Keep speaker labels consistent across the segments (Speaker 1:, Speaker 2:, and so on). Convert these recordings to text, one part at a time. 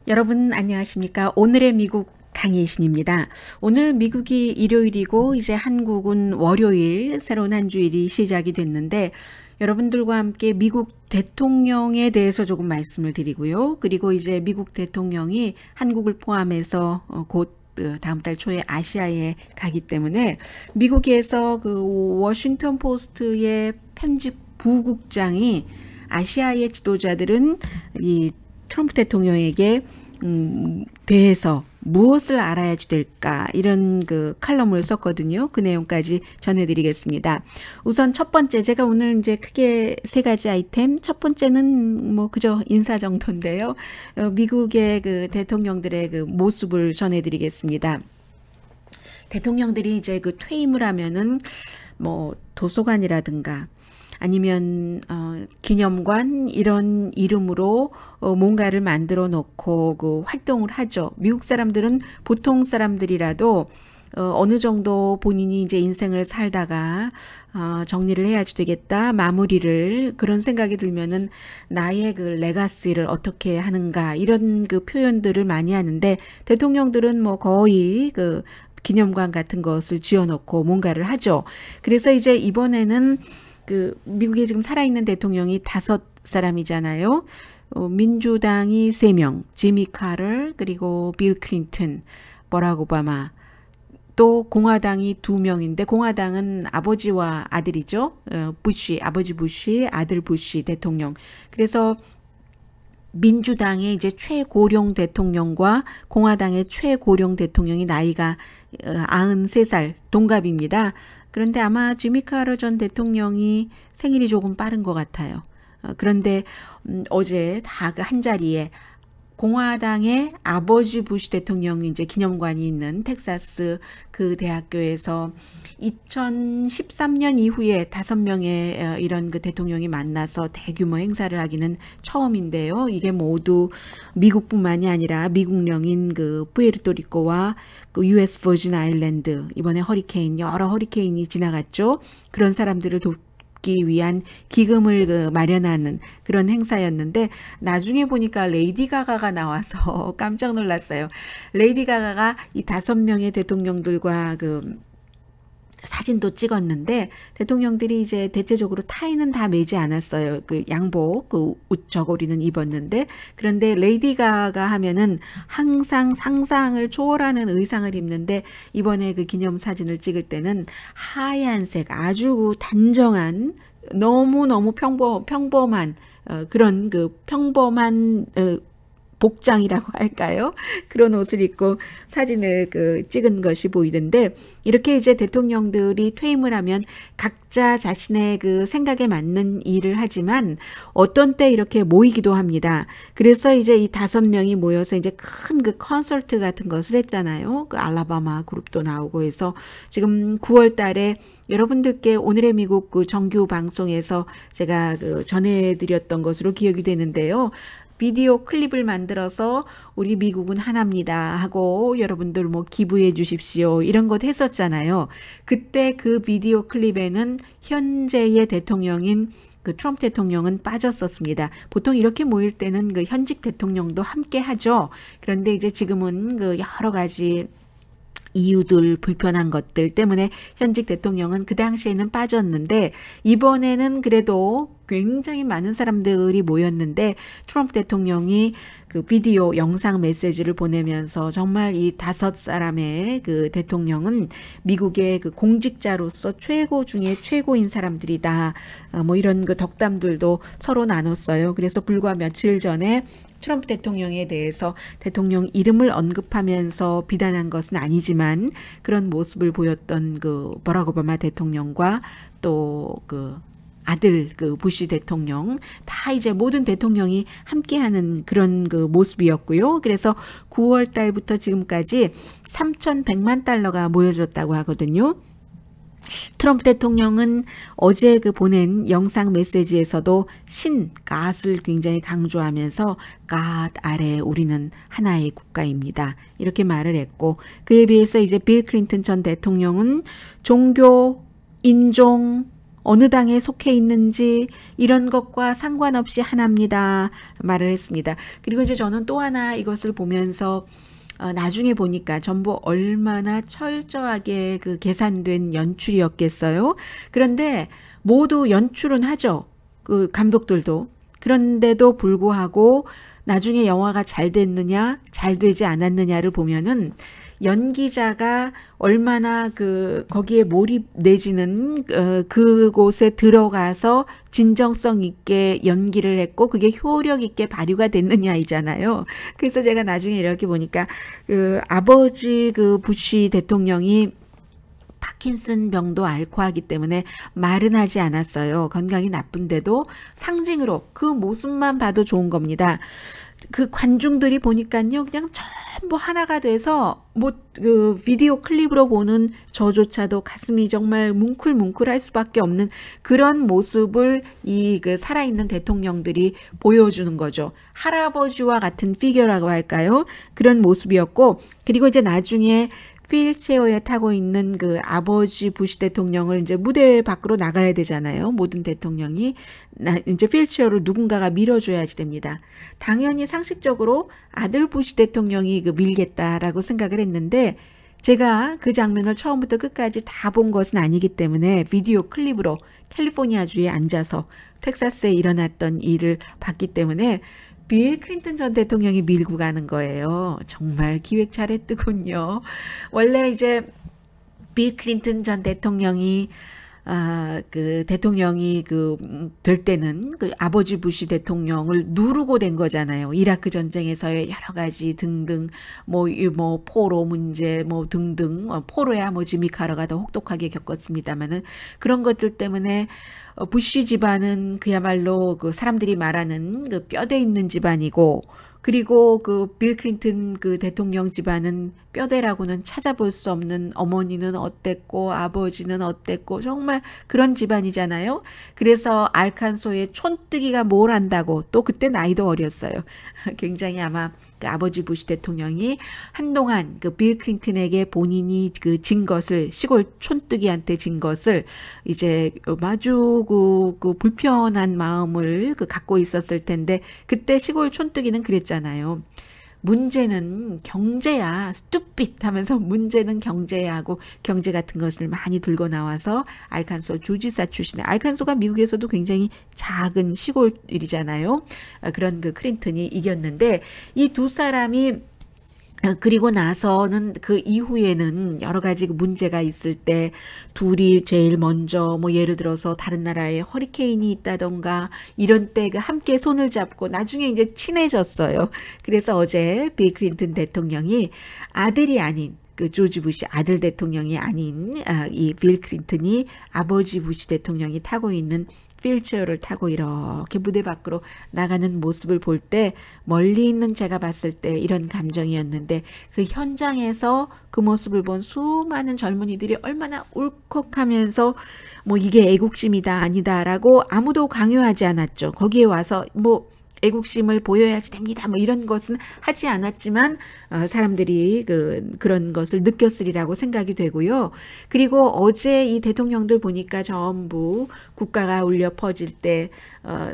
Speaker 1: 여러분 안녕하십니까? 오늘의 미국 강예신입니다. 오늘 미국이 일요일이고 이제 한국은 월요일 새로운 한 주일이 시작이 됐는데 여러분들과 함께 미국 대통령에 대해서 조금 말씀을 드리고요. 그리고 이제 미국 대통령이 한국을 포함해서 곧 다음 달 초에 아시아에 가기 때문에 미국에서 그 워싱턴 포스트의 편집 부국장이 아시아의 지도자들은 이 트럼프 대통령에게 대해서 무엇을 알아야지 될까 이런 그 칼럼을 썼거든요. 그 내용까지 전해드리겠습니다. 우선 첫 번째, 제가 오늘 이제 크게 세 가지 아이템. 첫 번째는 뭐 그저 인사 정도인데요. 미국의 그 대통령들의 그 모습을 전해드리겠습니다. 대통령들이 이제 그 퇴임을 하면은 뭐 도서관이라든가 아니면 기념관 이런 이름으로 뭔가를 만들어 놓고 그 활동을 하죠. 미국 사람들은 보통 사람들이라도 어느 정도 본인이 이제 인생을 살다가 정리를 해야지 되겠다, 마무리를 그런 생각이 들면은 나의 그 레가시를 어떻게 하는가 이런 그 표현들을 많이 하는데 대통령들은 뭐 거의 그 기념관 같은 것을 지어놓고 뭔가를 하죠. 그래서 이제 이번에는 그 미국에 지금 살아있는 대통령이 5사람이잖아요. 민주당이 3명, 지미 카터, 그리고 빌 클린턴, 버락 오바마, 또 공화당이 2명인데 공화당은 아버지와 아들이죠. 부시, 아버지 부시, 아들 부시 대통령. 그래서 민주당의 이제 최고령 대통령과 공화당의 최고령 대통령이 나이가 93살 동갑입니다. 그런데 아마 지미 카터 전 대통령이 생일이 조금 빠른 것 같아요. 그런데 어제 다 그 한 자리에 공화당의 아버지 부시 대통령이 이제 기념관이 있는 텍사스 그 대학교에서 2013년 이후에 5명의 이런 그 대통령이 만나서 대규모 행사를 하기는 처음인데요. 이게 모두 미국뿐만이 아니라 미국령인 그 푸에르토리코와 그 US 버진 아일랜드 이번에 허리케인 여러 허리케인이 지나갔죠. 그런 사람들을 위한 기금을 그 마련하는 그런 행사였는데 나중에 보니까 레이디 가가가 나와서 깜짝 놀랐어요. 레이디 가가가 이 5명의 대통령들과 그 사진도 찍었는데 대통령들이 이제 대체적으로 타이는 다 매지 않았어요. 그 양복, 그 옷 저고리는 입었는데 그런데 레이디 가가 하면은 항상 상상을 초월하는 의상을 입는데 이번에 그 기념 사진을 찍을 때는 하얀색 아주 단정한 너무너무 평범한 그런 그 평범한 복장이라고 할까요? 그런 옷을 입고 사진을 그 찍은 것이 보이는데 이렇게 이제 대통령들이 퇴임을 하면 각자 자신의 그 생각에 맞는 일을 하지만 어떤 때 이렇게 모이기도 합니다. 그래서 이제 이 5명이 모여서 이제 큰 그 콘서트 같은 것을 했잖아요. 그 알라바마 그룹도 나오고 해서 지금 9월 달에 여러분들께 오늘의 미국 그 정규 방송에서 제가 그 전해드렸던 것으로 기억이 되는데요. 비디오 클립을 만들어서 우리 미국은 하나입니다 하고 여러분들 뭐 기부해 주십시오 이런 것 했었잖아요. 그때 그 비디오 클립에는 현재의 대통령인 그 트럼프 대통령은 빠졌었습니다. 보통 이렇게 모일 때는 그 현직 대통령도 함께 하죠. 그런데 이제 지금은 그 여러 가지 이유들 불편한 것들 때문에 현직 대통령은 그 당시에는 빠졌는데 이번에는 그래도 굉장히 많은 사람들이 모였는데 트럼프 대통령이 그 비디오 영상 메시지를 보내면서 정말 이 5사람의 그 대통령은 미국의 그 공직자로서 최고 중에 최고인 사람들이다. 뭐 이런 그 덕담들도 서로 나눴어요. 그래서 불과 며칠 전에 트럼프 대통령에 대해서 대통령 이름을 언급하면서 비난한 것은 아니지만 그런 모습을 보였던 그 버락 오바마 대통령과 또 그 아들 그 부시 대통령 다 이제 모든 대통령이 함께하는 그런 그 모습이었고요. 그래서 9월 달부터 지금까지 3,100만 달러가 모여졌다고 하거든요. 트럼프 대통령은 어제 그 보낸 영상 메시지에서도 신, God을 굉장히 강조하면서 God 아래 우리는 하나의 국가입니다. 이렇게 말을 했고 그에 비해서 이제 빌 클린턴 전 대통령은 종교, 인종, 어느 당에 속해 있는지 이런 것과 상관없이 하나입니다. 말을 했습니다. 그리고 이제 저는 또 하나 이것을 보면서 나중에 보니까 전부 얼마나 철저하게 그 계산된 연출이었겠어요. 그런데 모두 연출은 하죠. 그 감독들도. 그런데도 불구하고 나중에 영화가 잘 됐느냐, 잘 되지 않았느냐를 보면은 연기자가 얼마나 거기에 몰입 내지는 그곳에 들어가서 진정성 있게 연기를 했고 그게 효력 있게 발휘가 됐느냐이잖아요. 그래서 제가 나중에 이렇게 보니까 아버지 부시 대통령이 파킨슨 병도 앓고 하기 때문에 말은 하지 않았어요. 건강이 나쁜데도 상징으로 그 모습만 봐도 좋은 겁니다. 그 관중들이 보니까요, 그냥 전부 하나가 돼서 비디오 클립으로 보는 저조차도 가슴이 정말 뭉클뭉클할 수밖에 없는 그런 모습을 살아있는 대통령들이 보여주는 거죠. 할아버지와 같은 피규어라고 할까요? 그런 모습이었고, 그리고 이제 나중에 휠체어에 타고 있는 그 아버지 부시 대통령을 이제 무대 밖으로 나가야 되잖아요. 모든 대통령이 이제 휠체어를 누군가가 밀어줘야지 됩니다. 당연히 상식적으로 아들 부시 대통령이 밀겠다라고 생각을 했는데 제가 그 장면을 처음부터 끝까지 다 본 것은 아니기 때문에 비디오 클립으로 캘리포니아주에 앉아서 텍사스에 일어났던 일을 봤기 때문에 빌 클린턴 전 대통령이 밀고 가는 거예요. 정말 기획 잘했더군요. 원래 이제 빌 클린턴 전 대통령이 대통령이 될 때는 아버지 부시 대통령을 누르고 된 거잖아요. 이라크 전쟁에서의 여러 가지 등등, 포로 문제, 등등, 포로야 지미 카러가 더 혹독하게 겪었습니다만은 그런 것들 때문에 부시 집안은 그야말로 사람들이 말하는 뼈대 있는 집안이고, 그리고 빌 클린턴 대통령 집안은 뼈대라고는 찾아볼 수 없는, 어머니는 어땠고 아버지는 어땠고 정말 그런 집안이잖아요. 그래서 알칸소의 촌뜨기가 뭘 안다고, 또 그때 나이도 어렸어요. 굉장히 아마 아버지 부시 대통령이 한동안 빌 클린턴에게 본인이 진 것을, 시골 촌뜨기한테 진 것을 이제 마주 불편한 마음을 갖고 있었을 텐데, 그때 시골 촌뜨기는 그랬잖아요. 문제는 경제야, stupid 하면서 문제는 경제야 하고 경제 같은 것을 많이 들고 나와서 알칸소 주지사 출신의, 알칸소가 미국에서도 굉장히 작은 시골이잖아요. 그런 클린턴이 이겼는데 이 두 사람이 그리고 나서는 그 이후에는 여러 가지 문제가 있을 때 둘이 제일 먼저 예를 들어서 다른 나라에 허리케인이 있다던가 이런 때 함께 손을 잡고 나중에 이제 친해졌어요. 그래서 어제 빌 클린턴 대통령이 아들이 아닌 조지 부시 아들 대통령이 아닌 이 빌 클린턴이 아버지 부시 대통령이 타고 있는 휠체어를 타고 이렇게 무대 밖으로 나가는 모습을 볼 때 멀리 있는 제가 봤을 때 이런 감정이었는데, 그 현장에서 그 모습을 본 수많은 젊은이들이 얼마나 울컥하면서 이게 애국심이다 아니다라고 아무도 강요하지 않았죠. 거기에 와서 애국심을 보여야지 됩니다. 이런 것은 하지 않았지만 사람들이 그런 것을 느꼈으리라고 생각이 되고요. 그리고 어제 이 대통령들 보니까 전부 국가가 울려 퍼질 때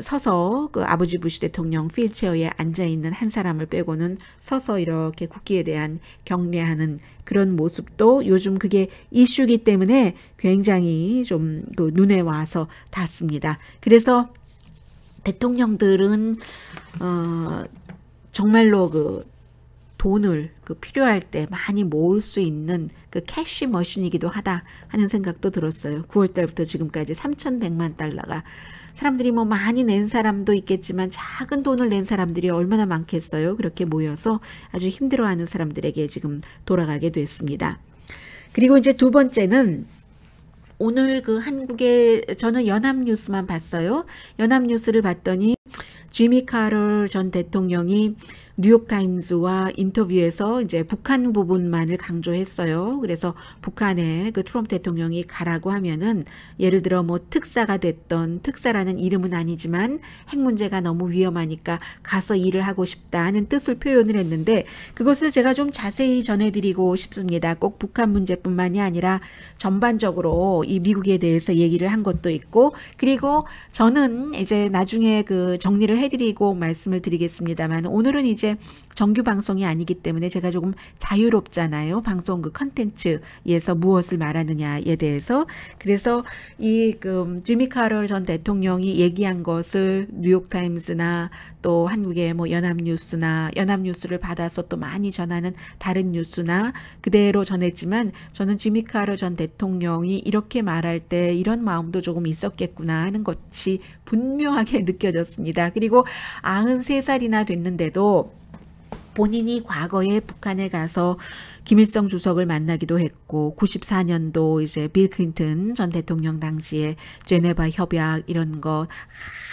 Speaker 1: 서서 아버지 부시 대통령 휠체어에 앉아있는 한 사람을 빼고는 서서 이렇게 국기에 대한 경례하는 그런 모습도 요즘 그게 이슈이기 때문에 굉장히 좀 눈에 와서 닿습니다. 그래서 대통령들은 정말로 돈을 필요할 때 많이 모을 수 있는 캐시 머신이기도 하다 하는 생각도 들었어요. 9월 달부터 지금까지 3,100만 달러가, 사람들이 많이 낸 사람도 있겠지만 작은 돈을 낸 사람들이 얼마나 많겠어요. 그렇게 모여서 아주 힘들어하는 사람들에게 지금 돌아가게 됐습니다. 그리고 이제 두 번째는 오늘 한국의, 저는 연합뉴스만 봤어요. 연합뉴스를 봤더니 지미 카러 전 대통령이 뉴욕타임즈와 인터뷰에서 이제 북한 부분만을 강조했어요. 그래서 북한에 그 트럼프 대통령이 가라고 하면은 예를 들어 뭐 특사가 됐던, 특사라는 이름은 아니지만 핵 문제가 너무 위험하니까 가서 일을 하고 싶다는 뜻을 표현을 했는데, 그것을 제가 좀 자세히 전해드리고 싶습니다. 꼭 북한 문제뿐만이 아니라 전반적으로 이 미국에 대해서 얘기를 한 것도 있고, 그리고 저는 이제 나중에 그 정리를 해드리고 말씀을 드리겠습니다만, 오늘은 이제 정규 방송이 아니기 때문에 제가 조금 자유롭잖아요. 방송 그 컨텐츠에서 무엇을 말하느냐에 대해서. 그래서 이 지미 카터 전 대통령이 얘기한 것을 뉴욕타임스나 또 한국의 뭐 연합뉴스나 연합뉴스를 받아서 또 많이 전하는 다른 뉴스나 그대로 전했지만, 저는 지미 카터 전 대통령이 이렇게 말할 때 이런 마음도 조금 있었겠구나 하는 것이 분명하게 느껴졌습니다. 그리고 93살이나 됐는데도 본인이 과거에 북한에 가서 김일성 주석을 만나기도 했고, 94년도 이제 빌 클린턴 전 대통령 당시에 제네바 협약 이런 거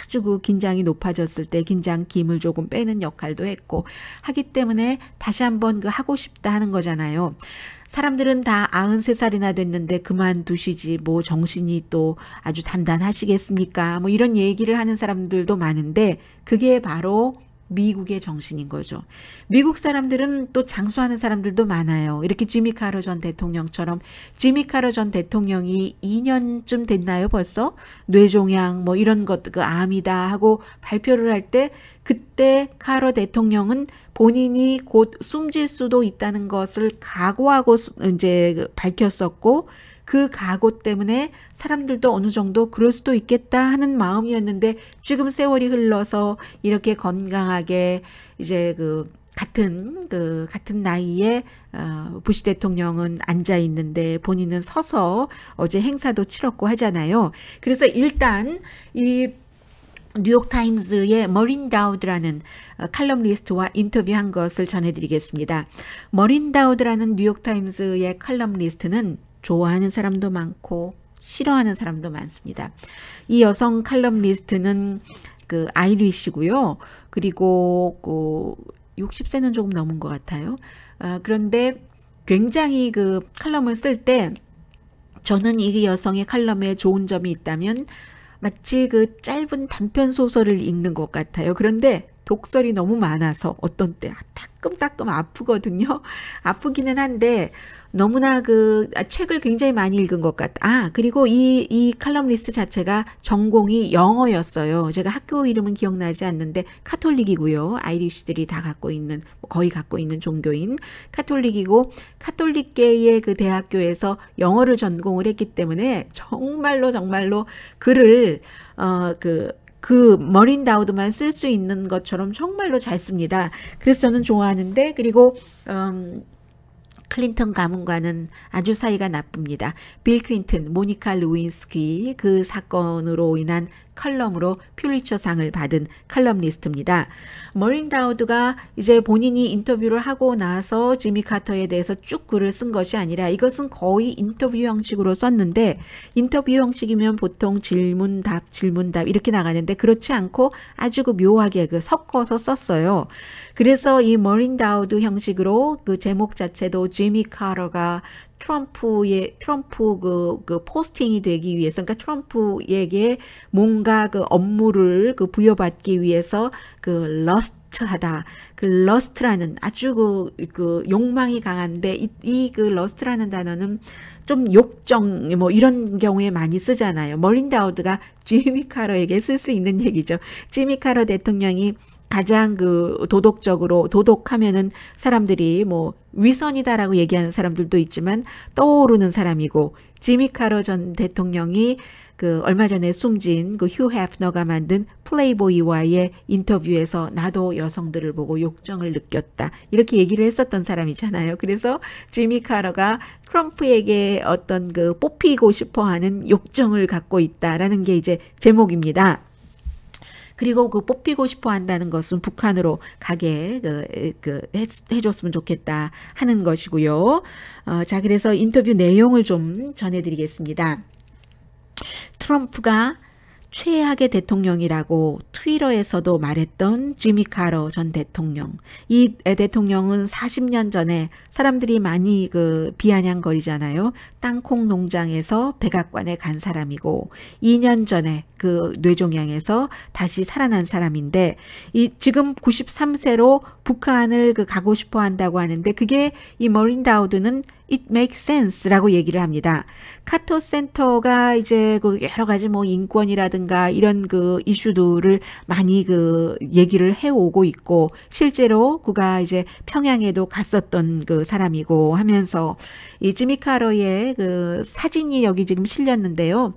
Speaker 1: 아주 그 긴장이 높아졌을 때 긴장 김을 조금 빼는 역할도 했고 하기 때문에 다시 한번 그 하고 싶다 하는 거잖아요. 사람들은 다 93살이나 됐는데 그만두시지 뭐 정신이 또 아주 단단하시겠습니까? 뭐 이런 얘기를 하는 사람들도 많은데, 그게 바로 미국의 정신인 거죠. 미국 사람들은 또 장수하는 사람들도 많아요. 이렇게 지미 카터 전 대통령처럼. 지미 카터 전 대통령이 2년쯤 됐나요 벌써? 뇌종양 뭐 이런 것, 그 암이다 하고 발표를 할 때, 그때 카터 대통령은 본인이 곧 숨질 수도 있다는 것을 각오하고 이제 밝혔었고, 그 각오 때문에 사람들도 어느 정도 그럴 수도 있겠다 하는 마음이었는데, 지금 세월이 흘러서 이렇게 건강하게 이제 같은 나이에 부시 대통령은 앉아 있는데 본인은 서서 어제 행사도 치렀고 하잖아요. 그래서 일단 이 뉴욕타임즈의 머린 다우드라는 칼럼니스트와 인터뷰한 것을 전해드리겠습니다. 머린 다우드라는 뉴욕타임즈의 칼럼니스트는 좋아하는 사람도 많고 싫어하는 사람도 많습니다. 이 여성 칼럼니스트는 그 아이리시고요. 그리고 60세는 조금 넘은 것 같아요. 그런데 굉장히 그 칼럼을 쓸 때 저는 이 여성의 칼럼에 좋은 점이 있다면 마치 그 짧은 단편 소설을 읽는 것 같아요. 그런데 독설이 너무 많아서 어떤 때 따끔따끔 아프거든요. 아프기는 한데 너무나 그 책을 굉장히 많이 읽은 것 같다. 그리고 이 칼럼니스트 자체가 전공이 영어였어요. 제가 학교 이름은 기억나지 않는데 카톨릭이고요. 아이리시들이 다 갖고 있는, 거의 갖고 있는 종교인 카톨릭이고, 카톨릭계의 그 대학교에서 영어를 전공을 했기 때문에 정말로 글을 그 머린 다우드만 쓸 수 있는 것처럼 정말로 잘 씁니다. 그래서 저는 좋아하는데, 그리고 클린턴 가문과는 아주 사이가 나쁩니다. 빌 클린턴, 모니카 루인스키 그 사건으로 인한 칼럼으로 퓰리처상을 받은 칼럼니스트입니다. 머린 다우드가 이제 본인이 인터뷰를 하고 나서 지미 카터에 대해서 쭉 글을 쓴 것이 아니라, 이것은 거의 인터뷰 형식으로 썼는데, 인터뷰 형식이면 보통 질문답 이렇게 나가는데 그렇지 않고 아주 그 묘하게 섞어서 썼어요. 그래서 이 머린 다우드 형식으로 그 제목 자체도 지미 카터가 트럼프 그 포스팅이 되기 위해서, 그러니까 트럼프에게 뭔가 그 업무를 부여받기 위해서 러스트하다. 러스트라는 아주 그 욕망이 강한데, 이 러스트라는 단어는 좀 욕정 뭐 이런 경우에 많이 쓰잖아요. 머린 다우드가 지미 카터에게 쓸 수 있는 얘기죠. 지미 카터 대통령이 가장 도덕하면은 사람들이 뭐 위선이다라고 얘기하는 사람들도 있지만 떠오르는 사람이고, 지미 카터 전 대통령이 얼마 전에 숨진 휴 해프너가 만든 플레이보이와의 인터뷰에서 나도 여성들을 보고 욕정을 느꼈다, 이렇게 얘기를 했었던 사람이잖아요. 그래서 지미 카터가 트럼프에게 어떤 뽑히고 싶어하는 욕정을 갖고 있다라는 게 이제 제목입니다. 그리고 뽑히고 싶어 한다는 것은 북한으로 가게 해줬으면 좋겠다 하는 것이고요. 자, 그래서 인터뷰 내용을 좀 전해드리겠습니다. 트럼프가 최악의 대통령이라고 트위터에서도 말했던 지미 카터 전 대통령. 이 대통령은 40년 전에 사람들이 많이 비아냥거리잖아요. 땅콩 농장에서 백악관에 간 사람이고 2년 전에 그 뇌종양에서 다시 살아난 사람인데 지금 93세로 북한을 가고 싶어 한다고 하는데 그게 이 머린 다우드는 It makes sense라고 얘기를 합니다. 카터 센터가 이제 여러 가지 뭐 인권이라든가 이런 이슈들을 많이 얘기를 해오고 있고 실제로 그가 이제 평양에도 갔었던 사람이고 하면서 이 지미 카터의 사진이 여기 지금 실렸는데요.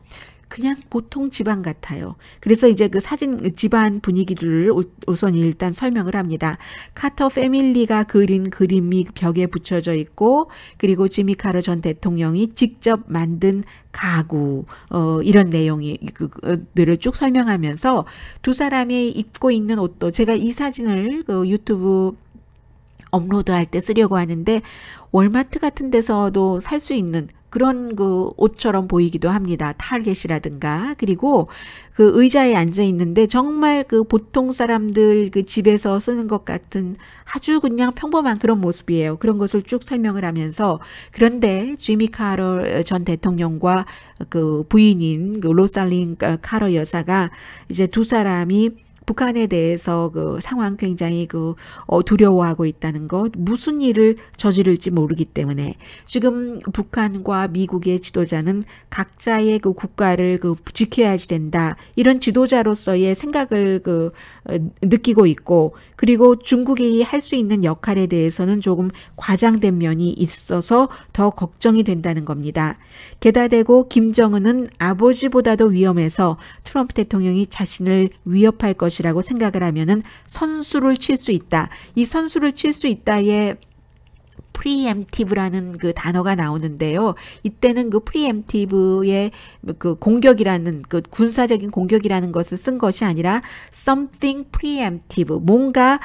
Speaker 1: 그냥 보통 집안 같아요. 그래서 이제 사진 집안 분위기를 우선 일단 설명을 합니다. 카터 패밀리가 그린 그림이 벽에 붙여져 있고 그리고 지미 카터 전 대통령이 직접 만든 가구 이런 내용들을 쭉 설명하면서 두 사람이 입고 있는 옷도 제가 이 사진을 유튜브 업로드할 때 쓰려고 하는데 월마트 같은 데서도 살 수 있는 그런 옷처럼 보이기도 합니다. 타겟이라든가 그리고 의자에 앉아 있는데 정말 보통 사람들 집에서 쓰는 것 같은 아주 그냥 평범한 그런 모습이에요. 그런 것을 쭉 설명을 하면서 그런데 지미 카터 전 대통령과 부인인 로살린 카터 여사가 이제 두 사람이 북한에 대해서 상황 굉장히 두려워하고 있다는 것, 무슨 일을 저지를지 모르기 때문에 지금 북한과 미국의 지도자는 각자의 국가를 지켜야지 된다. 이런 지도자로서의 생각을 느끼고 있고 그리고 중국이 할 수 있는 역할에 대해서는 조금 과장된 면이 있어서 더 걱정이 된다는 겁니다. 게다 대고 김정은은 아버지보다도 위험해서 트럼프 대통령이 자신을 위협할 것이라고 생각을 하면은 선수를 칠 수 있다. 이 선수를 칠 수 있다에 preemptive라는 단어가 나오는데요. 이때는 preemptive의 공격이라는 군사적인 공격이라는 것을 쓴 것이 아니라 something preemptive, 뭔가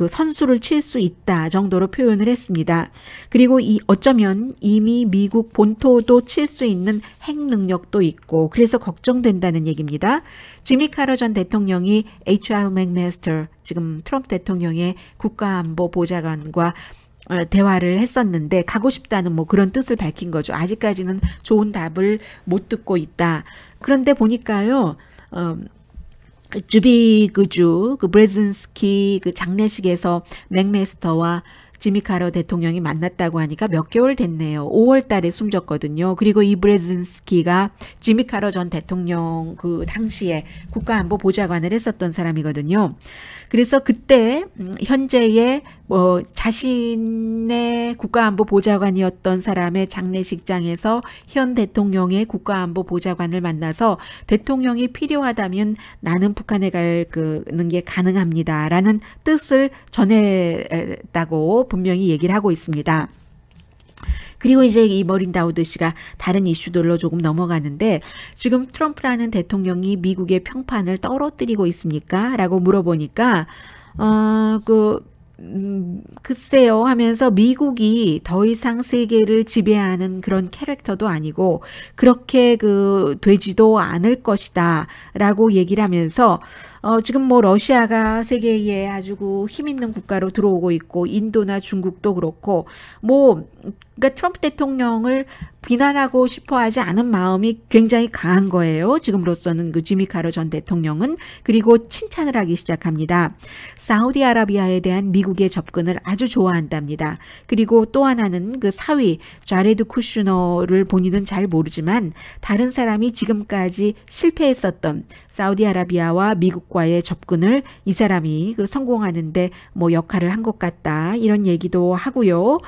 Speaker 1: 선수를 칠 수 있다 정도로 표현을 했습니다. 그리고 어쩌면 이미 미국 본토도 칠 수 있는 핵 능력도 있고 그래서 걱정된다는 얘기입니다. 지미 카터 전 대통령이 H.R. 맥메스터 지금 트럼프 대통령의 국가안보 보좌관과 대화를 했었는데 가고 싶다는 뭐 그런 뜻을 밝힌 거죠. 아직까지는 좋은 답을 못 듣고 있다. 그런데 보니까요. 주비그주 브레진스키 장례식에서 맥메스터와 지미 카터 대통령이 만났다고 하니까 몇 개월 됐네요. 5월 달에 숨졌거든요. 그리고 이 브레진스키가 지미 카터 전 대통령 당시에 국가안보 보좌관을 했었던 사람이거든요. 그래서 그때 현재의 자신의 국가안보 보좌관이었던 사람의 장례식장에서 현 대통령의 국가안보 보좌관을 만나서 대통령이 필요하다면 나는 북한에 가는 게 가능합니다라는 뜻을 전했다고 분명히 얘기를 하고 있습니다. 그리고 이제 이 머린 다우드 씨가 다른 이슈들로 조금 넘어가는데 지금 트럼프라는 대통령이 미국의 평판을 떨어뜨리고 있습니까? 라고 물어보니까 글쎄요 하면서 미국이 더 이상 세계를 지배하는 그런 캐릭터도 아니고 그렇게 되지도 않을 것이다 라고 얘기를 하면서 지금 뭐 러시아가 세계에 아주 힘 있는 국가로 들어오고 있고 인도나 중국도 그렇고 그러니까 트럼프 대통령을 비난하고 싶어 하지 않은 마음이 굉장히 강한 거예요. 지금으로서는 지미 카터 전 대통령은. 그리고 칭찬을 하기 시작합니다. 사우디아라비아에 대한 미국의 접근을 아주 좋아한답니다. 그리고 또 하나는 사위 자레드 쿠슈너를 본인은 잘 모르지만 다른 사람이 지금까지 실패했었던 사우디아라비아와 미국과의 접근을 이 사람이 성공하는데 뭐 역할을 한 것 같다 이런 얘기도 하고요.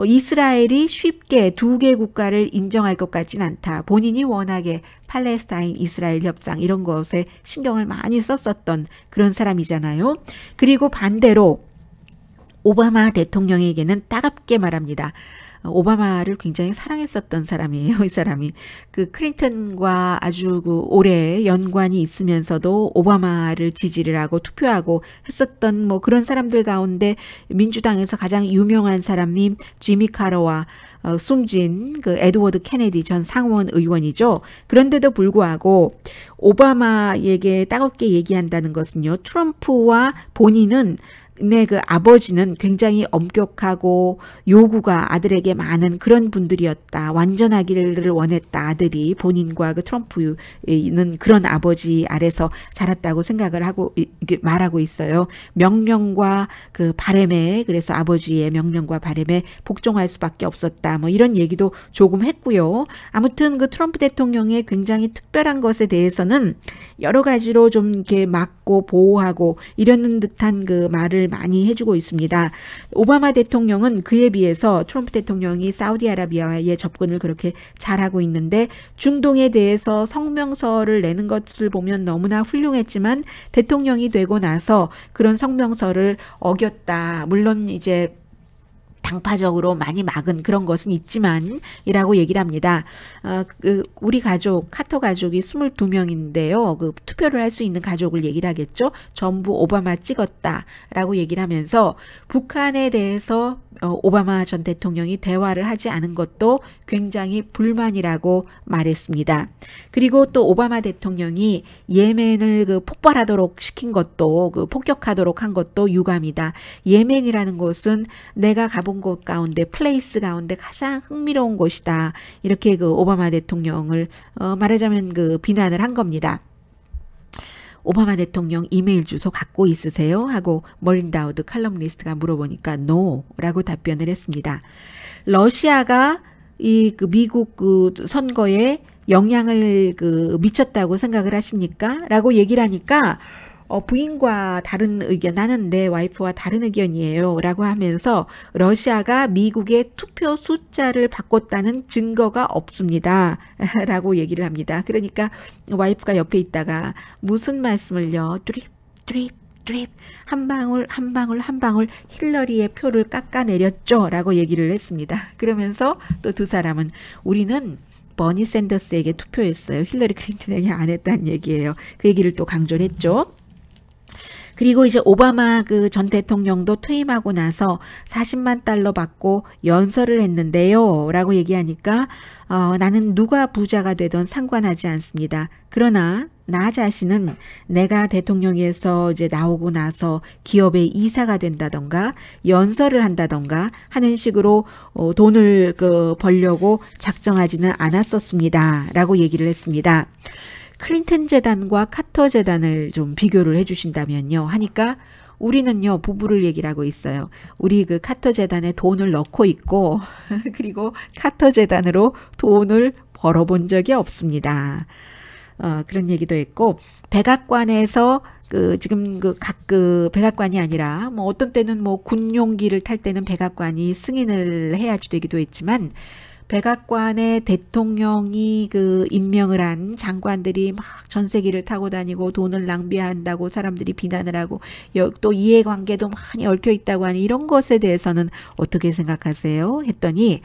Speaker 1: 이스라엘이 쉽게 두 개 국가를 인정할 것 같진 않다. 본인이 워낙에 팔레스타인 이스라엘 협상 이런 것에 신경을 많이 썼었던 그런 사람이잖아요. 그리고 반대로 오바마 대통령에게는 따갑게 말합니다. 오바마를 굉장히 사랑했었던 사람이에요. 이 사람이 클린턴과 아주 오래 연관이 있으면서도 오바마를 지지를 하고 투표하고 했었던 뭐 그런 사람들 가운데 민주당에서 가장 유명한 사람이 지미 카터와 숨진 그 에드워드 케네디 전 상원 의원이죠. 그런데도 불구하고 오바마에게 따갑게 얘기한다는 것은요. 트럼프와 본인은 그 아버지는 굉장히 엄격하고 요구가 아들에게 많은 그런 분들이었다. 완전하기를 원했다. 아들이 본인과 그 트럼프는 그런 아버지 아래서 자랐다고 생각을 하고 말하고 있어요. 명령과 그 바램에 그래서 아버지의 명령과 바램에 복종할 수밖에 없었다. 뭐 이런 얘기도 조금 했고요. 아무튼 그 트럼프 대통령의 굉장히 특별한 것에 대해서는 여러 가지로 좀 이렇게 막고 보호하고 이러는 듯한 그 말을 많이 해주고 있습니다. 오바마 대통령은 그에 비해서 트럼프 대통령이 사우디아라비아의 접근을 그렇게 잘하고 있는데 중동에 대해서 성명서를 내는 것을 보면 너무나 훌륭했지만 대통령이 되고 나서 그런 성명서를 어겼다. 물론 이제 당파적으로 많이 막은 그런 것은 있지만 이라고 얘기를 합니다. 우리 가족 카터 가족이 22명인데요. 그 투표를 할 수 있는 가족을 얘기를 하겠죠. 전부 오바마 찍었다라고 얘기를 하면서 북한에 대해서 오바마 전 대통령이 대화를 하지 않은 것도 굉장히 불만이라고 말했습니다. 그리고 또 오바마 대통령이 예멘을 그 폭발하도록 시킨 것도 그 폭격하도록 한 것도 유감이다. 예멘이라는 곳은 내가 가본 곳 가운데 플레이스 가운데 가장 흥미로운 곳이다. 이렇게 그 오바마 대통령을 말하자면 그 비난을 한 겁니다. 오바마 대통령 이메일 주소 갖고 있으세요? 하고 머린 다우드 칼럼니스트가 물어보니까 no라고 답변을 했습니다. 러시아가 이 그 미국 그 선거에 영향을 그 미쳤다고 생각을 하십니까? 라고 얘기를 하니까 부인과 다른 의견, 나는 내 와이프와 다른 의견이에요 라고 하면서 러시아가 미국의 투표 숫자를 바꿨다는 증거가 없습니다 라고 얘기를 합니다. 그러니까 와이프가 옆에 있다가 무슨 말씀을요? 드립 한 방울 한 방울 한 방울 힐러리의 표를 깎아내렸죠 라고 얘기를 했습니다. 그러면서 또 두 사람은 우리는 버니 샌더스에게 투표했어요. 힐러리 클린턴에게 안 했다는 얘기예요. 그 얘기를 또 강조를 했죠. 그리고 이제 오바마 그 전 대통령도 퇴임하고 나서 40만 달러 받고 연설을 했는데요. 라고 얘기하니까 나는 누가 부자가 되든 상관하지 않습니다. 그러나 나 자신은 내가 대통령에서 이제 나오고 나서 기업의 이사가 된다던가 연설을 한다던가 하는 식으로 돈을 벌려고 작정하지는 않았었습니다. 라고 얘기를 했습니다. 클린턴 재단과 카터 재단을 좀 비교를 해주신다면요. 하니까 우리는요 부부를 얘기를 하고 있어요. 우리 그 카터 재단에 돈을 넣고 있고 그리고 카터 재단으로 돈을 벌어본 적이 없습니다. 그런 얘기도 했고 백악관에서 지금 각 백악관이 아니라 뭐 어떤 때는 뭐 군용기를 탈 때는 백악관이 승인을 해야지 되기도 했지만 백악관에 대통령이 임명을 한 장관들이 막 전세기를 타고 다니고 돈을 낭비한다고 사람들이 비난을 하고 또 이해관계도 많이 얽혀 있다고 하는 이런 것에 대해서는 어떻게 생각하세요? 했더니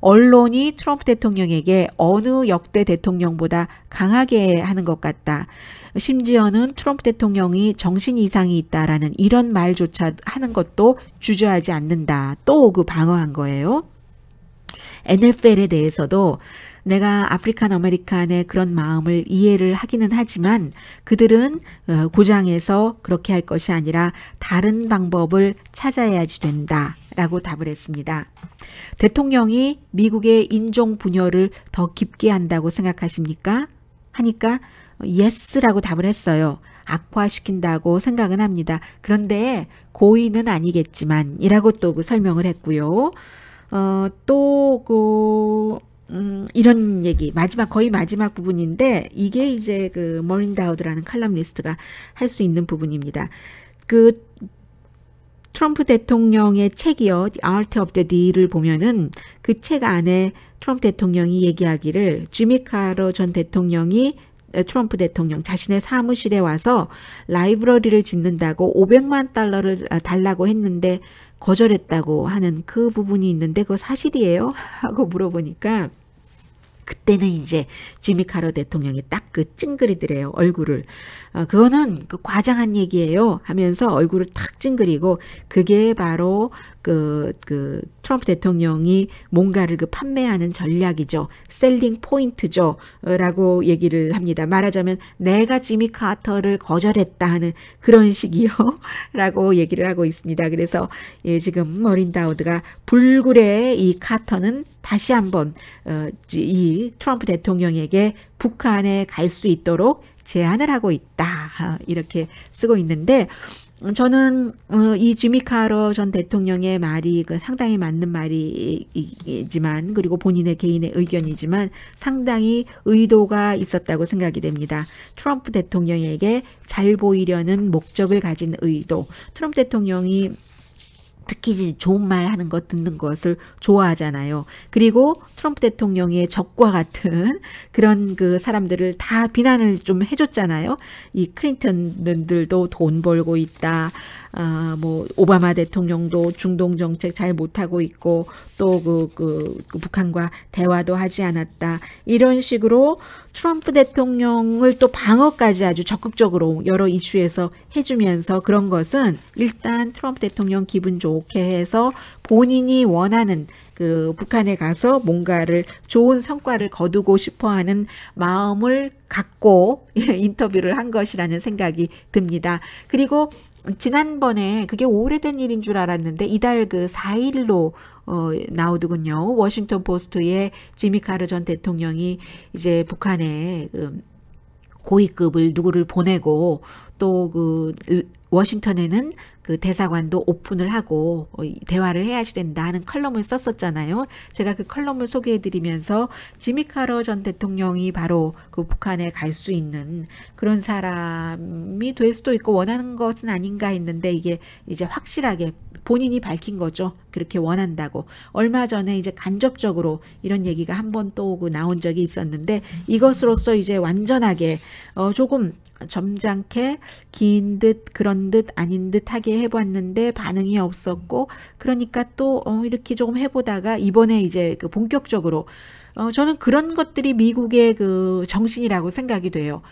Speaker 1: 언론이 트럼프 대통령에게 어느 역대 대통령보다 강하게 하는 것 같다. 심지어는 트럼프 대통령이 정신 이상이 있다라는 이런 말조차 하는 것도 주저하지 않는다. 또 방어한 거예요. NFL에 대해서도 내가 아프리칸 아메리칸의 그런 마음을 이해를 하기는 하지만 그들은 구장에서 그렇게 할 것이 아니라 다른 방법을 찾아야지 된다 라고 답을 했습니다. 대통령이 미국의 인종 분열을 더 깊게 한다고 생각하십니까? 하니까 예스라고 답을 했어요. 악화시킨다고 생각은 합니다. 그런데 고의는 아니겠지만 이라고 또 설명을 했고요. 이런 얘기, 거의 마지막 부분인데, 이게 이제 머린 다우드라는 칼럼니스트가 할 수 있는 부분입니다. 트럼프 대통령의 책이요, The Art of the Deal을 보면은 그 책 안에 트럼프 대통령이 얘기하기를 지미 카터 전 대통령이 트럼프 대통령 자신의 사무실에 와서 라이브러리를 짓는다고 500만 달러를 달라고 했는데 거절했다고 하는 그 부분이 있는데 그거 사실이에요? 하고 물어보니까 그때는 이제 지미 카터 대통령이 딱 찡그리더래요. 얼굴을. 그거는 과장한 얘기예요. 하면서 얼굴을 탁 찡그리고 그게 바로 트럼프 트럼프 대통령이 뭔가를 그 판매하는 전략이죠. 셀링 포인트죠. 라고 얘기를 합니다. 말하자면 내가 지미 카터를 거절했다 하는 그런 식이요. 라고 얘기를 하고 있습니다. 그래서 예, 지금 머린 다우드가 불굴의 이 카터는 다시 한번 이 트럼프 대통령에게 북한에 갈 수 있도록 제안을 하고 있다. 이렇게 쓰고 있는데 저는 이 지미 카터 전 대통령의 말이 상당히 맞는 말이지만 그리고 본인의 개인의 의견이지만 상당히 의도가 있었다고 생각이 됩니다. 트럼프 대통령에게 잘 보이려는 목적을 가진 의도. 트럼프 대통령이 특히 좋은 말 하는 것 듣는 것을 좋아하잖아요. 그리고 트럼프 대통령의 적과 같은 그런 그 사람들을 다 비난을 좀 해줬잖아요. 이 클린턴들도 돈 벌고 있다. 뭐 오바마 대통령도 중동 정책 잘 못하고 있고 또 그 북한과 대화도 하지 않았다. 이런 식으로 트럼프 대통령을 또 방어까지 아주 적극적으로 여러 이슈에서 해주면서 그런 것은 일단 트럼프 대통령 기분 좋게 해서 본인이 원하는 그 북한에 가서 뭔가를 좋은 성과를 거두고 싶어하는 마음을 갖고 인터뷰를 한 것이라는 생각이 듭니다. 그리고 지난번에 그게 오래된 일인 줄 알았는데 이달 그 4일로 나오더군요. 워싱턴 포스트에 지미 카터 전 대통령이 이제 북한에 고위급을 누구를 보내고 또 그 워싱턴에는 그 대사관도 오픈을 하고 대화를 해야지 된다 하는 컬럼을 썼었잖아요. 제가 그 컬럼을 소개해드리면서 지미 카터 전 대통령이 바로 그 북한에 갈 수 있는 그런 사람이 될 수도 있고 원하는 것은 아닌가 했는데 이게 이제 확실하게 본인이 밝힌 거죠. 그렇게 원한다고. 얼마 전에 이제 간접적으로 이런 얘기가 한 번 또 나온 적이 있었는데 이것으로써 이제 완전하게 조금 점잖게 긴 듯 그런 듯 아닌 듯 하게 해봤는데 반응이 없었고 그러니까 또 이렇게 조금 해보다가 이번에 이제 그 본격적으로 저는 그런 것들이 미국의 그 정신이라고 생각이 돼요.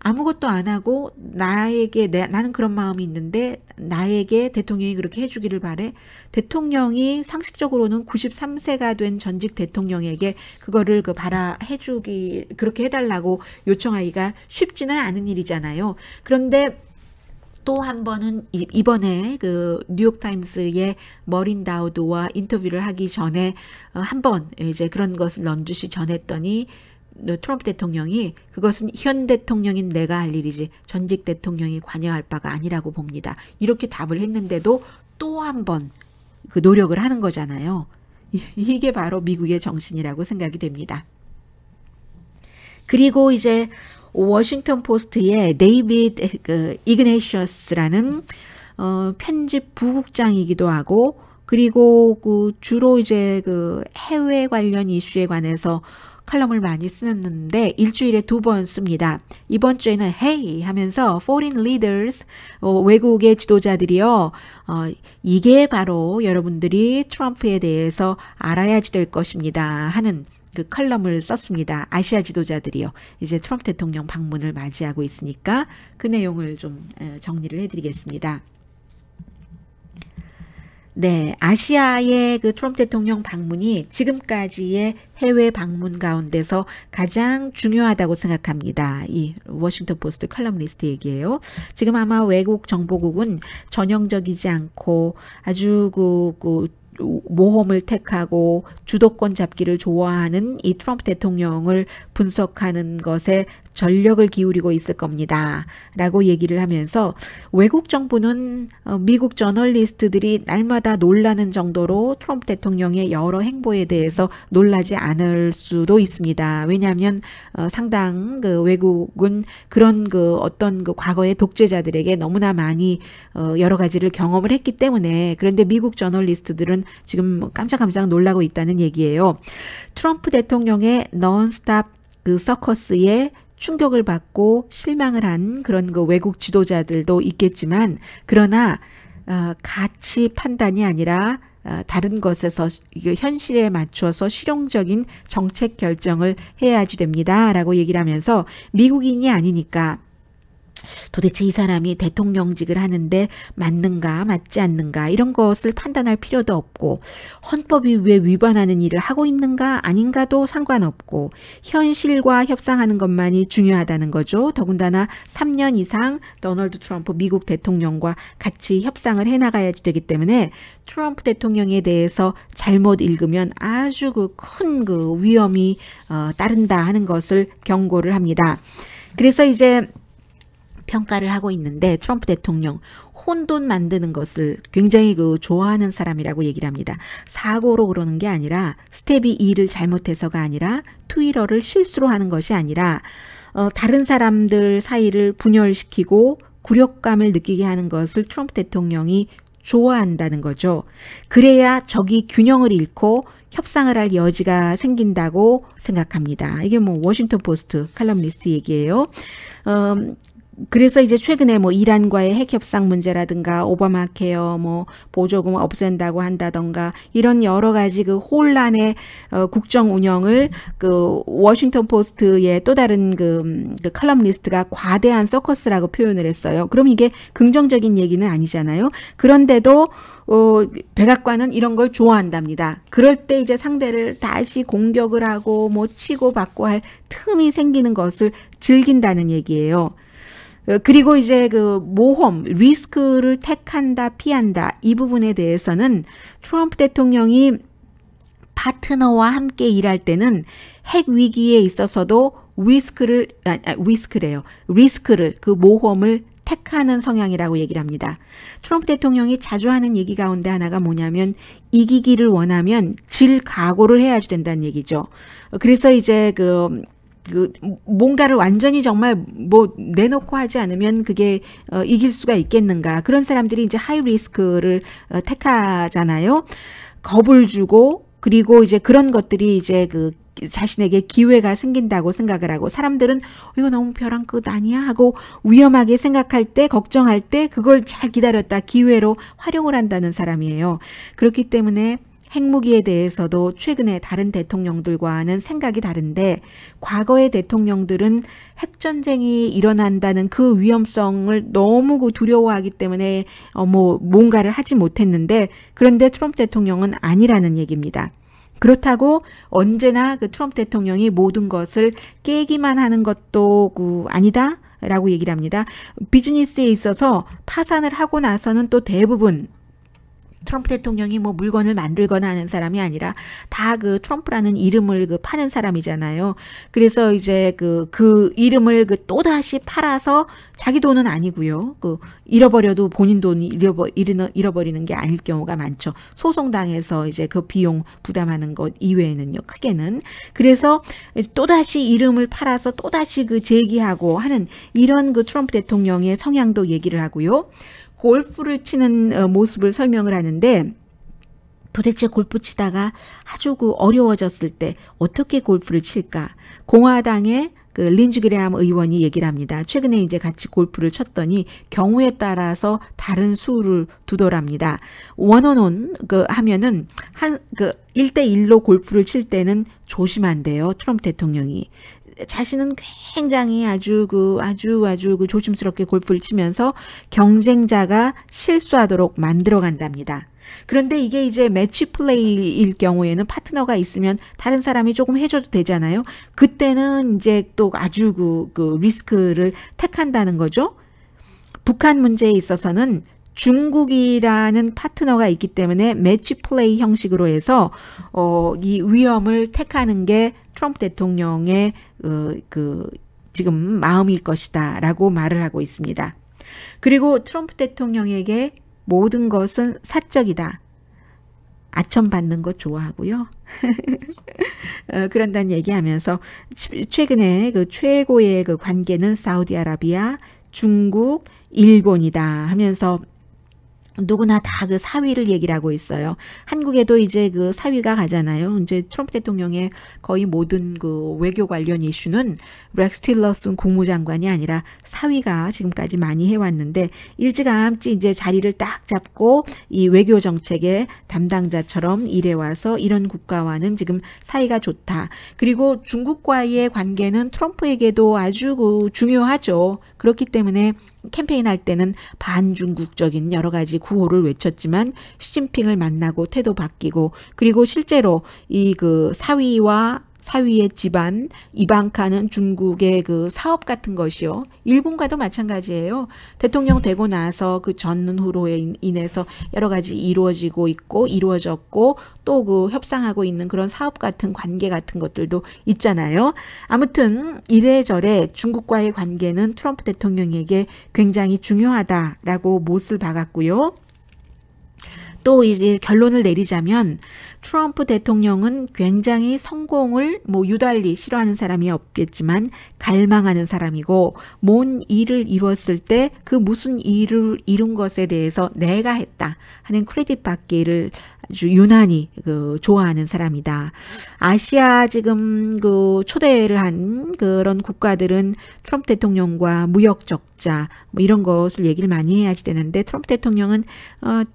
Speaker 1: 아무것도 안 하고 나는 그런 마음이 있는데 나에게 대통령이 그렇게 해주기를 바래. 대통령이 상식적으로는 93세가 된 전직 대통령에게 그거를 그렇게 해달라고 요청하기가 쉽지는 않은 일이잖아요. 그런데 또 한 번은 이번에 그 뉴욕타임스의 머린 다우드와 인터뷰를 하기 전에 한번 이제 그런 것을 넌지시 전했더니 트럼프 대통령이 그것은 현 대통령인 내가 할 일이지 전직 대통령이 관여할 바가 아니라고 봅니다. 이렇게 답을 했는데도 또 한 번 그 노력을 하는 거잖아요. 이게 바로 미국의 정신이라고 생각이 됩니다. 그리고 이제 워싱턴 포스트의 데이비드 이그네시어스라는 편집 부국장이기도 하고 그리고 주로 이제 해외 관련 이슈에 관해서 칼럼을 많이 쓰는데 일주일에 2번 씁니다. 이번 주에는 Hey 하면서 Foreign Leaders 외국의 지도자들이요. 이게 바로 여러분들이 트럼프에 대해서 알아야지 될 것입니다 하는 그 칼럼을 썼습니다. 아시아 지도자들이요. 이제 트럼프 대통령 방문을 맞이하고 있으니까 그 내용을 좀 정리를 해드리겠습니다. 네, 아시아의 그 트럼프 대통령 방문이 지금까지의 해외 방문 가운데서 가장 중요하다고 생각합니다. 이 워싱턴 포스트 칼럼니스트 얘기예요. 지금 아마 외국 정보국은 전형적이지 않고 아주 모험을 택하고 주도권 잡기를 좋아하는 이 트럼프 대통령을 분석하는 것에 전력을 기울이고 있을 겁니다. 라고 얘기를 하면서 외국 정부는 미국 저널리스트들이 날마다 놀라는 정도로 트럼프 대통령의 여러 행보에 대해서 놀라지 않을 수도 있습니다. 왜냐하면 상당 외국은 그런 어떤 과거의 독재자들에게 너무나 많이 여러 가지를 경험을 했기 때문에 그런데 미국 저널리스트들은 지금 깜짝깜짝 놀라고 있다는 얘기예요. 트럼프 대통령의 넌스탑 서커스에 충격을 받고 실망을 한 그런 외국 지도자들도 있겠지만 그러나 가치 판단이 아니라 다른 것에서 현실에 맞춰서 실용적인 정책 결정을 해야지 됩니다. 라고 얘기를 하면서 미국인이 아니니까 도대체 이 사람이 대통령직을 하는데 맞는가 맞지 않는가 이런 것을 판단할 필요도 없고 헌법이 왜 위반하는 일을 하고 있는가 아닌가도 상관없고 현실과 협상하는 것만이 중요하다는 거죠. 더군다나 3년 이상 도널드 트럼프 미국 대통령과 같이 협상을 해나가야 되기 때문에 트럼프 대통령에 대해서 잘못 읽으면 아주 큰 위험이 따른다 하는 것을 경고를 합니다. 그래서 이제 평가를 하고 있는데 트럼프 대통령 혼돈 만드는 것을 굉장히 좋아하는 사람이라고 얘기를 합니다. 사고로 그러는 게 아니라 스텝이 2를 잘못해서가 아니라 트위터를 실수로 하는 것이 아니라 다른 사람들 사이를 분열시키고 굴욕감을 느끼게 하는 것을 트럼프 대통령이 좋아한다는 거죠. 그래야 적이 균형을 잃고 협상을 할 여지가 생긴다고 생각합니다. 이게 워싱턴 포스트 칼럼니스트 얘기예요. 그래서 이제 최근에 이란과의 핵 협상 문제라든가 오바마 케어 보조금 없앤다고 한다던가 이런 여러 가지 혼란의 국정 운영을 워싱턴 포스트의 또 다른 칼럼니스트가 과대한 서커스라고 표현을 했어요. 그럼 이게 긍정적인 얘기는 아니잖아요. 그런데도 백악관은 이런 걸 좋아한답니다. 그럴 때 이제 상대를 다시 공격을 하고 치고 받고 할 틈이 생기는 것을 즐긴다는 얘기예요. 그리고 이제 모험, 리스크를 택한다, 피한다 이 부분에 대해서는 트럼프 대통령이 파트너와 함께 일할 때는 핵 위기에 있어서도 리스크를 모험을 택하는 성향이라고 얘기를 합니다. 트럼프 대통령이 자주 하는 얘기 가운데 하나가 뭐냐면 이기기를 원하면 질 각오를 해야지 된다는 얘기죠. 그래서 이제 뭔가를 완전히 정말 내놓고 하지 않으면 그게 이길 수가 있겠는가. 그런 사람들이 이제 하이 리스크를 택하잖아요. 겁을 주고 그리고 이제 그런 것들이 이제 자신에게 기회가 생긴다고 생각을 하고 사람들은 이거 너무 벼랑 끝 아니야 하고 위험하게 생각할 때 걱정할 때 그걸 잘 기다렸다 기회로 활용을 한다는 사람이에요. 그렇기 때문에 핵무기에 대해서도 최근에 다른 대통령들과는 생각이 다른데 과거의 대통령들은 핵전쟁이 일어난다는 그 위험성을 너무 두려워하기 때문에 뭔가를 하지 못했는데 그런데 트럼프 대통령은 아니라는 얘기입니다. 그렇다고 언제나 트럼프 대통령이 모든 것을 깨기만 하는 것도 아니다 라고 얘기를 합니다. 비즈니스에 있어서 파산을 하고 나서는 또 대부분 트럼프 대통령이 물건을 만들거나 하는 사람이 아니라 다 트럼프라는 이름을 파는 사람이잖아요. 그래서 이제 그 이름을 또다시 팔아서 자기 돈은 아니고요. 잃어버려도 본인 돈이 잃어버리는 게 아닐 경우가 많죠. 소송당해서 이제 그 비용 부담하는 것 이외에는요. 크게는. 그래서 또다시 이름을 팔아서 또다시 재기하고 하는 이런 트럼프 대통령의 성향도 얘기를 하고요. 골프를 치는 모습을 설명을 하는데 도대체 골프 치다가 아주 어려워졌을 때 어떻게 골프를 칠까? 공화당의 린지 그레함 의원이 얘기를 합니다. 최근에 이제 같이 골프를 쳤더니 경우에 따라서 다른 수를 두더랍니다. 원원온 하면은 1대1로 골프를 칠 때는 조심한대요. 트럼프 대통령이. 자신은 굉장히 아주 조심스럽게 골프를 치면서 경쟁자가 실수하도록 만들어 간답니다. 그런데 이게 이제 매치 플레이일 경우에는 파트너가 있으면 다른 사람이 조금 해줘도 되잖아요. 그때는 이제 또 아주 리스크를 택한다는 거죠. 북한 문제에 있어서는 중국이라는 파트너가 있기 때문에 매치 플레이 형식으로 해서 이 위험을 택하는 게 트럼프 대통령의 지금 마음일 것이다 라고 말을 하고 있습니다. 그리고 트럼프 대통령에게 모든 것은 사적이다. 아첨 받는 거 좋아하고요. 그런다는 얘기하면서 최근에 최고의 관계는 사우디아라비아, 중국, 일본이다 하면서 누구나 다 그 사위를 얘기를 하고 있어요. 한국에도 이제 그 사위가 가잖아요. 이제 트럼프 대통령의 거의 모든 그 외교 관련 이슈는 렉스 틸러슨 국무장관이 아니라 사위가 지금까지 많이 해왔는데 일찌감치 이제 자리를 딱 잡고 이 외교 정책의 담당자처럼 일해와서 이런 국가와는 지금 사이가 좋다. 그리고 중국과의 관계는 트럼프에게도 아주 그 중요하죠. 그렇기 때문에 캠페인 할 때는 반중국적인 여러 가지 구호를 외쳤지만 시진핑을 만나고 태도 바뀌고 그리고 실제로 이 그 사위의 집안 이방카는 중국의 그 사업 같은 것이요. 일본과도 마찬가지예요. 대통령 되고 나서 그 전후로 인해서 여러 가지 이루어지고 있고 이루어졌고 또 그 협상하고 있는 그런 사업 같은 관계 같은 것들도 있잖아요. 아무튼 이래저래 중국과의 관계는 트럼프 대통령에게 굉장히 중요하다라고 못을 박았고요. 또 이제 결론을 내리자면 트럼프 대통령은 굉장히 성공을 뭐 유달리 싫어하는 사람이 없겠지만 갈망하는 사람이고 뭔 일을 이뤘을 때 그 무슨 일을 이룬 것에 대해서 내가 했다 하는 크레딧 받기를 아주 유난히 그 좋아하는 사람이다. 아시아 지금 그 초대를 한 그런 국가들은 트럼프 대통령과 무역 적자 뭐 이런 것을 얘기를 많이 해야지 되는데 트럼프 대통령은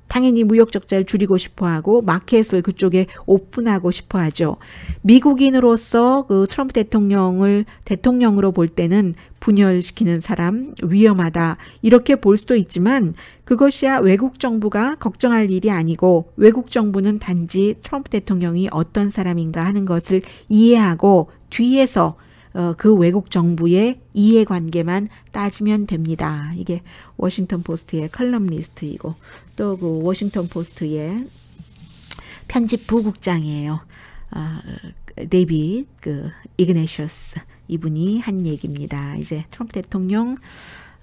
Speaker 1: 당연히 무역 적자를 줄이고 싶어하고 마켓을 그쪽에 오픈하고 싶어하죠. 미국인으로서 그 트럼프 대통령을 대통령으로 볼 때는 분열시키는 사람 위험하다 이렇게 볼 수도 있지만 그것이야 외국 정부가 걱정할 일이 아니고 외국 정부는 단지 트럼프 대통령이 어떤 사람인가 하는 것을 이해하고 뒤에서 그 외국 정부의 이해관계만 따지면 됩니다. 이게 워싱턴 포스트의 컬럼리스트이고 또 그 워싱턴 포스트의 편집 부국장이에요. 데이빗 그 이그네셔스 이분이 한 얘기입니다. 이제 트럼프 대통령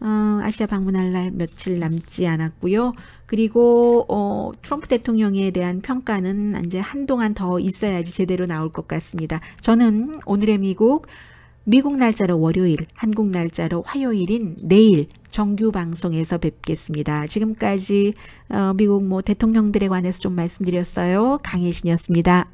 Speaker 1: 아시아 방문할 날 며칠 남지 않았고요. 그리고 트럼프 대통령에 대한 평가는 이제 한동안 더 있어야지 제대로 나올 것 같습니다. 저는 오늘의 미국 날짜로 월요일, 한국 날짜로 화요일인 내일 정규 방송에서 뵙겠습니다. 지금까지 미국 대통령들에 관해서 좀 말씀드렸어요. 강혜신이었습니다.